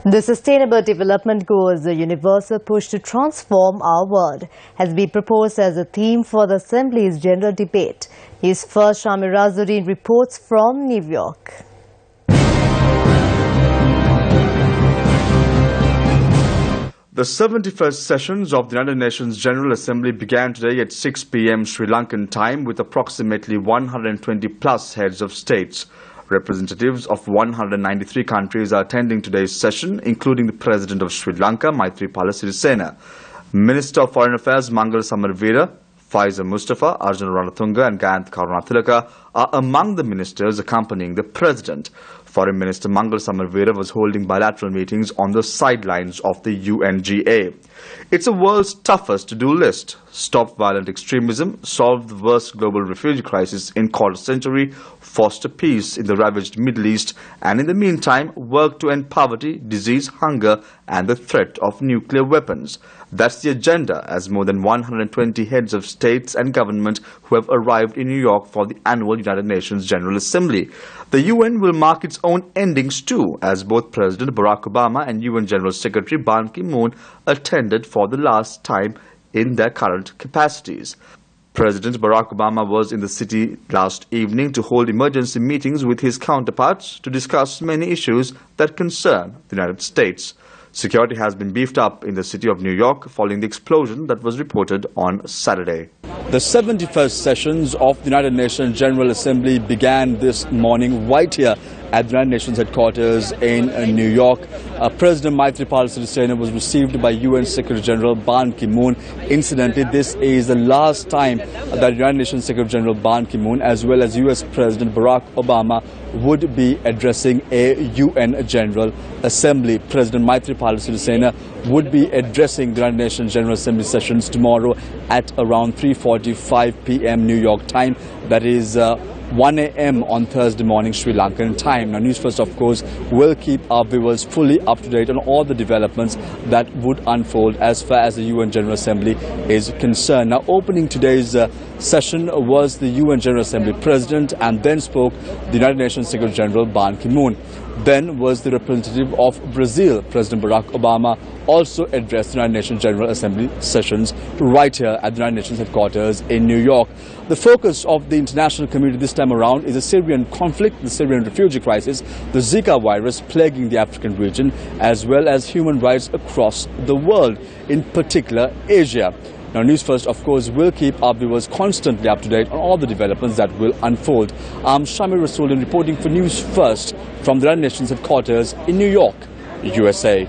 The Sustainable Development Goals, a universal push to transform our world, has been proposed as a theme for the Assembly's general debate. Newsfirst Razuddin reports from New York. The 71st sessions of the United Nations General Assembly began today at 6 p.m. Sri Lankan time with approximately 120 plus heads of states. Representatives of 193 countries are attending today's session, including the President of Sri Lanka, Maithripala Sirisena. Minister of Foreign Affairs Mangal Samarveera, Faiza Mustafa, Arjuna Ranatunga and Gayanth Karunathilaka are among the ministers accompanying the President. Foreign Minister Mangal Samarveera was holding bilateral meetings on the sidelines of the UNGA. It's the world's toughest to-do list. Stop violent extremism, solve the worst global refugee crisis in quarter century, foster peace in the ravaged Middle East, and in the meantime, work to end poverty, disease, hunger, and the threat of nuclear weapons. That's the agenda, as more than 120 heads of states and government who have arrived in New York for the annual United Nations General Assembly. The UN will mark its own endings too, as both President Barack Obama and UN General Secretary Ban Ki-moon attended for the last time in their current capacities. President Barack Obama was in the city last evening to hold emergency meetings with his counterparts to discuss many issues that concern the United States. Security has been beefed up in the city of New York following the explosion that was reported on Saturday. The 71st sessions of the United Nations General Assembly began this morning right here at the United Nations headquarters in New York. President Maithripala Sirisena was received by UN Secretary General Ban Ki-moon. Incidentally, this is the last time that United Nations Secretary General Ban Ki-moon as well as US President Barack Obama would be addressing a UN General Assembly. President Maithripala Sirisena would be addressing the United Nations General Assembly sessions tomorrow at around 3:45 p.m. New York time. That is 1 a.m. on Thursday morning Sri Lankan time. Now, Newsfirst, of course, will keep our viewers fully up to date on all the developments that would unfold as far as the UN General Assembly is concerned. Now, opening today's session was the UN General Assembly President, and then spoke the United Nations Secretary General Ban Ki-moon. Then was the representative of Brazil, President Barack Obama, also addressed the United Nations General Assembly sessions right here at the United Nations headquarters in New York. The focus of the international community this time around is the Syrian conflict, the Syrian refugee crisis, the Zika virus plaguing the African region, as well as human rights across the world, in particular Asia. Now, Newsfirst, of course, will keep our viewers constantly up to date on all the developments that will unfold. I'm Shamir Rasoolian reporting for Newsfirst from the United Nations headquarters in New York, USA.